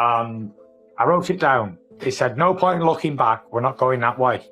I wrote it down. He said, "No point in looking back. We're not going that way."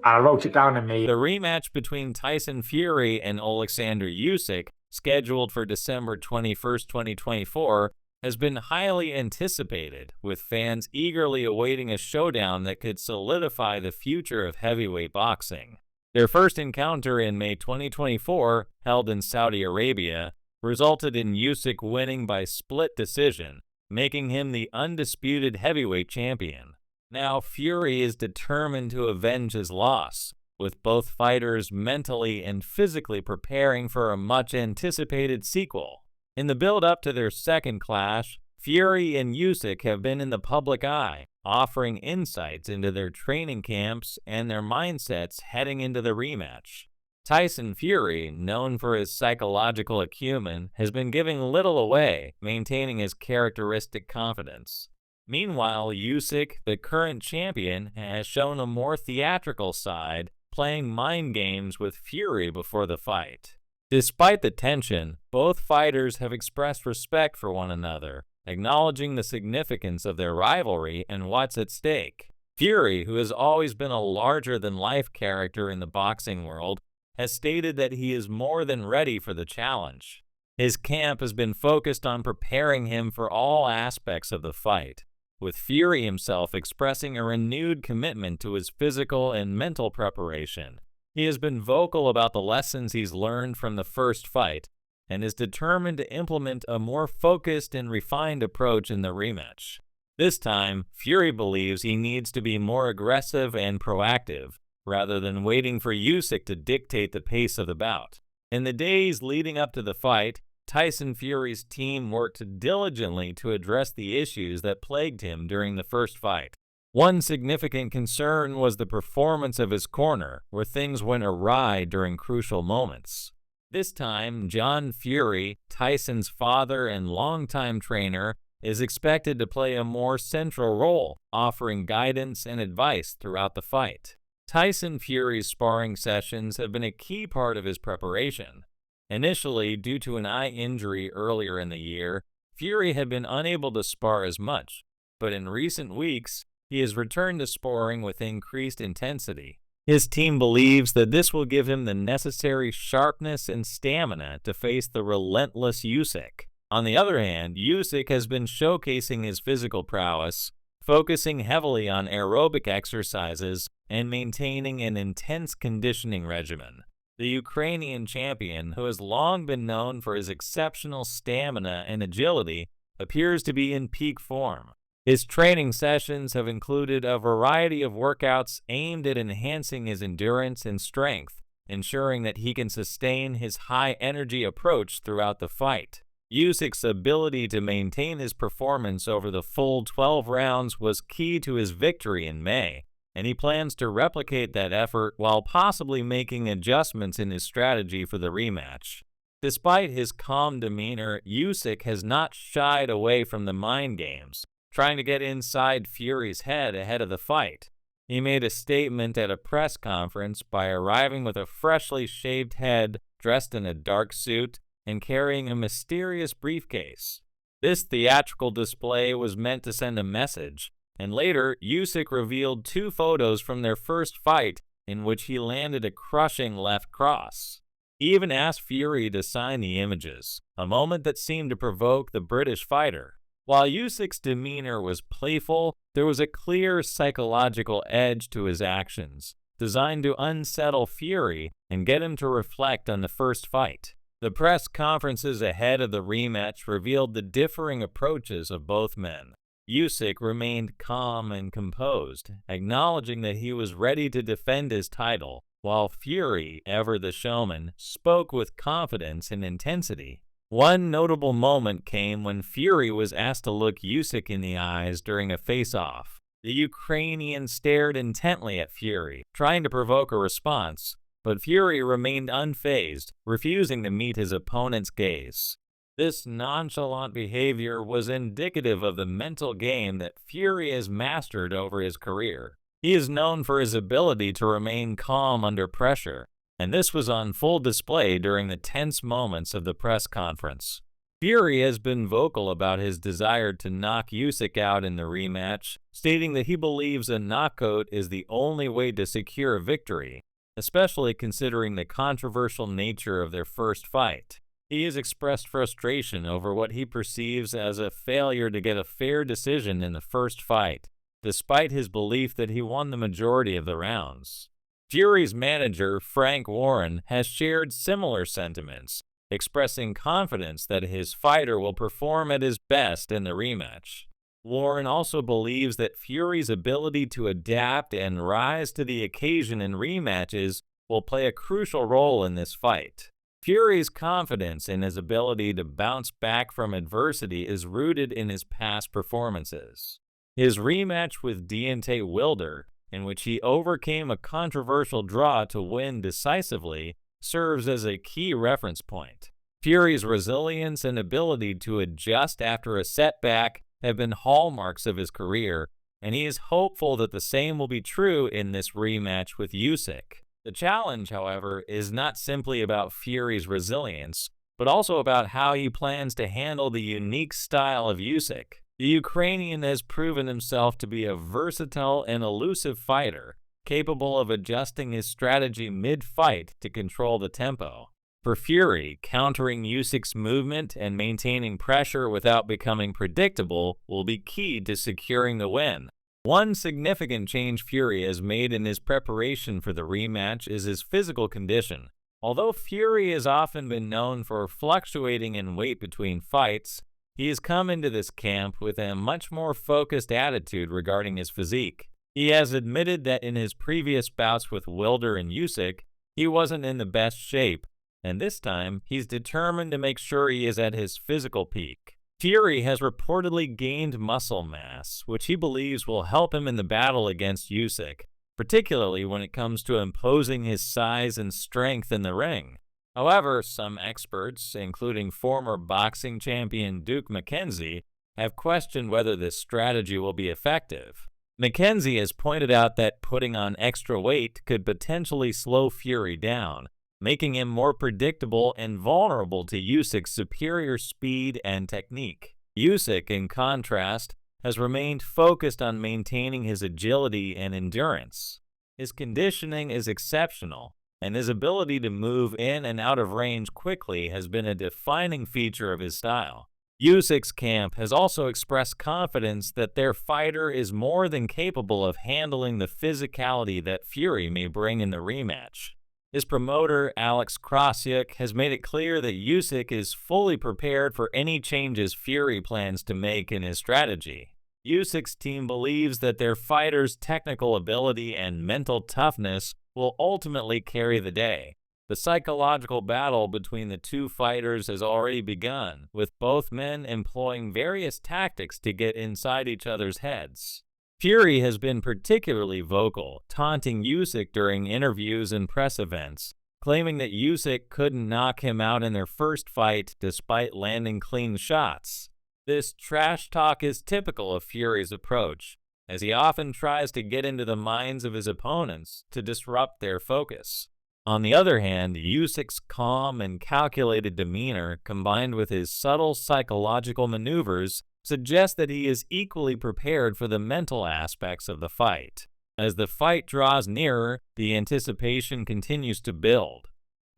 And I wrote it down in me. The rematch between Tyson Fury and Alexander Usyk, scheduled for December 21st, 2024, has been highly anticipated, with fans eagerly awaiting a showdown that could solidify the future of heavyweight boxing. Their first encounter in May 2024, held in Saudi Arabia, resulted in Usyk winning by split decision, making him the undisputed heavyweight champion. Now, Fury is determined to avenge his loss, with both fighters mentally and physically preparing for a much-anticipated sequel. In the build-up to their second clash, Fury and Usyk have been in the public eye, offering insights into their training camps and their mindsets heading into the rematch. Tyson Fury, known for his psychological acumen, has been giving little away, maintaining his characteristic confidence. Meanwhile, Usyk, the current champion, has shown a more theatrical side, playing mind games with Fury before the fight. Despite the tension, both fighters have expressed respect for one another, acknowledging the significance of their rivalry and what's at stake. Fury, who has always been a larger-than-life character in the boxing world, has stated that he is more than ready for the challenge. His camp has been focused on preparing him for all aspects of the fight, with Fury himself expressing a renewed commitment to his physical and mental preparation. He has been vocal about the lessons he's learned from the first fight, and is determined to implement a more focused and refined approach in the rematch. This time, Fury believes he needs to be more aggressive and proactive, rather than waiting for Usyk to dictate the pace of the bout. In the days leading up to the fight, Tyson Fury's team worked diligently to address the issues that plagued him during the first fight. One significant concern was the performance of his corner, where things went awry during crucial moments. This time, John Fury, Tyson's father and longtime trainer, is expected to play a more central role, offering guidance and advice throughout the fight. Tyson Fury's sparring sessions have been a key part of his preparation. Initially, due to an eye injury earlier in the year, Fury had been unable to spar as much, but in recent weeks, he has returned to sparring with increased intensity. His team believes that this will give him the necessary sharpness and stamina to face the relentless Usyk. On the other hand, Usyk has been showcasing his physical prowess, focusing heavily on aerobic exercises and maintaining an intense conditioning regimen. The Ukrainian champion, who has long been known for his exceptional stamina and agility, appears to be in peak form. His training sessions have included a variety of workouts aimed at enhancing his endurance and strength, ensuring that he can sustain his high-energy approach throughout the fight. Usyk's ability to maintain his performance over the full 12 rounds was key to his victory in May, and he plans to replicate that effort while possibly making adjustments in his strategy for the rematch. Despite his calm demeanor, Usyk has not shied away from the mind games, trying to get inside Fury's head ahead of the fight. He made a statement at a press conference by arriving with a freshly shaved head, dressed in a dark suit, and carrying a mysterious briefcase. This theatrical display was meant to send a message, and later, Usyk revealed 2 photos from their first fight in which he landed a crushing left cross. He even asked Fury to sign the images, a moment that seemed to provoke the British fighter. While Usyk's demeanor was playful, there was a clear psychological edge to his actions, designed to unsettle Fury and get him to reflect on the first fight. The press conferences ahead of the rematch revealed the differing approaches of both men. Usyk remained calm and composed, acknowledging that he was ready to defend his title, while Fury, ever the showman, spoke with confidence and intensity. One notable moment came when Fury was asked to look Usyk in the eyes during a face-off. The Ukrainian stared intently at Fury, trying to provoke a response, but Fury remained unfazed, refusing to meet his opponent's gaze. This nonchalant behavior was indicative of the mental game that Fury has mastered over his career. He is known for his ability to remain calm under pressure, and this was on full display during the tense moments of the press conference. Fury has been vocal about his desire to knock Usyk out in the rematch, stating that he believes a knockout is the only way to secure a victory, especially considering the controversial nature of their first fight. He has expressed frustration over what he perceives as a failure to get a fair decision in the first fight, despite his belief that he won the majority of the rounds. Fury's manager, Frank Warren, has shared similar sentiments, expressing confidence that his fighter will perform at his best in the rematch. Warren also believes that Fury's ability to adapt and rise to the occasion in rematches will play a crucial role in this fight. Fury's confidence in his ability to bounce back from adversity is rooted in his past performances. His rematch with Deontay Wilder, in which he overcame a controversial draw to win decisively, serves as a key reference point. Fury's resilience and ability to adjust after a setback have been hallmarks of his career, and he is hopeful that the same will be true in this rematch with Usyk. The challenge, however, is not simply about Fury's resilience, but also about how he plans to handle the unique style of Usyk. The Ukrainian has proven himself to be a versatile and elusive fighter, capable of adjusting his strategy mid-fight to control the tempo. For Fury, countering Usyk's movement and maintaining pressure without becoming predictable will be key to securing the win. One significant change Fury has made in his preparation for the rematch is his physical condition. Although Fury has often been known for fluctuating in weight between fights, he has come into this camp with a much more focused attitude regarding his physique. He has admitted that in his previous bouts with Wilder and Usyk, he wasn't in the best shape, and this time he's determined to make sure he is at his physical peak. Fury has reportedly gained muscle mass, which he believes will help him in the battle against Usyk, particularly when it comes to imposing his size and strength in the ring. However, some experts, including former boxing champion Duke McKenzie, have questioned whether this strategy will be effective. McKenzie has pointed out that putting on extra weight could potentially slow Fury down, making him more predictable and vulnerable to Usyk's superior speed and technique. Usyk, in contrast, has remained focused on maintaining his agility and endurance. His conditioning is exceptional, and his ability to move in and out of range quickly has been a defining feature of his style. Usyk's camp has also expressed confidence that their fighter is more than capable of handling the physicality that Fury may bring in the rematch. His promoter, Alex Krasiuk, has made it clear that Usyk is fully prepared for any changes Fury plans to make in his strategy. Usyk's team believes that their fighter's technical ability and mental toughness will ultimately carry the day. The psychological battle between the two fighters has already begun, with both men employing various tactics to get inside each other's heads. Fury has been particularly vocal, taunting Usyk during interviews and press events, claiming that Usyk couldn't knock him out in their first fight despite landing clean shots. This trash talk is typical of Fury's approach, as he often tries to get into the minds of his opponents to disrupt their focus. On the other hand, Usyk's calm and calculated demeanor, combined with his subtle psychological maneuvers, suggests that he is equally prepared for the mental aspects of the fight. As the fight draws nearer, the anticipation continues to build.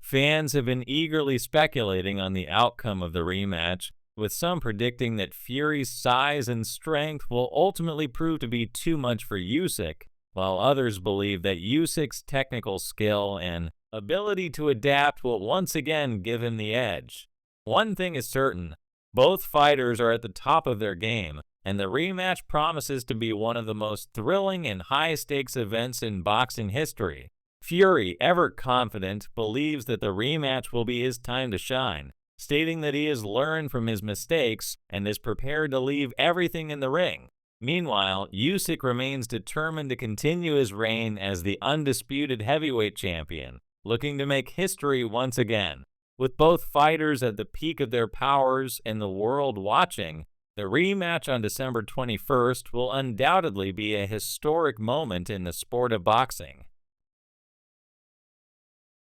Fans have been eagerly speculating on the outcome of the rematch, with some predicting that Fury's size and strength will ultimately prove to be too much for Usyk, while others believe that Usyk's technical skill and ability to adapt will once again give him the edge. One thing is certain: both fighters are at the top of their game, and the rematch promises to be one of the most thrilling and high-stakes events in boxing history. Fury, ever confident, believes that the rematch will be his time to shine, stating that he has learned from his mistakes and is prepared to leave everything in the ring. Meanwhile, Usyk remains determined to continue his reign as the undisputed heavyweight champion, looking to make history once again. With both fighters at the peak of their powers and the world watching, the rematch on December 21st will undoubtedly be a historic moment in the sport of boxing.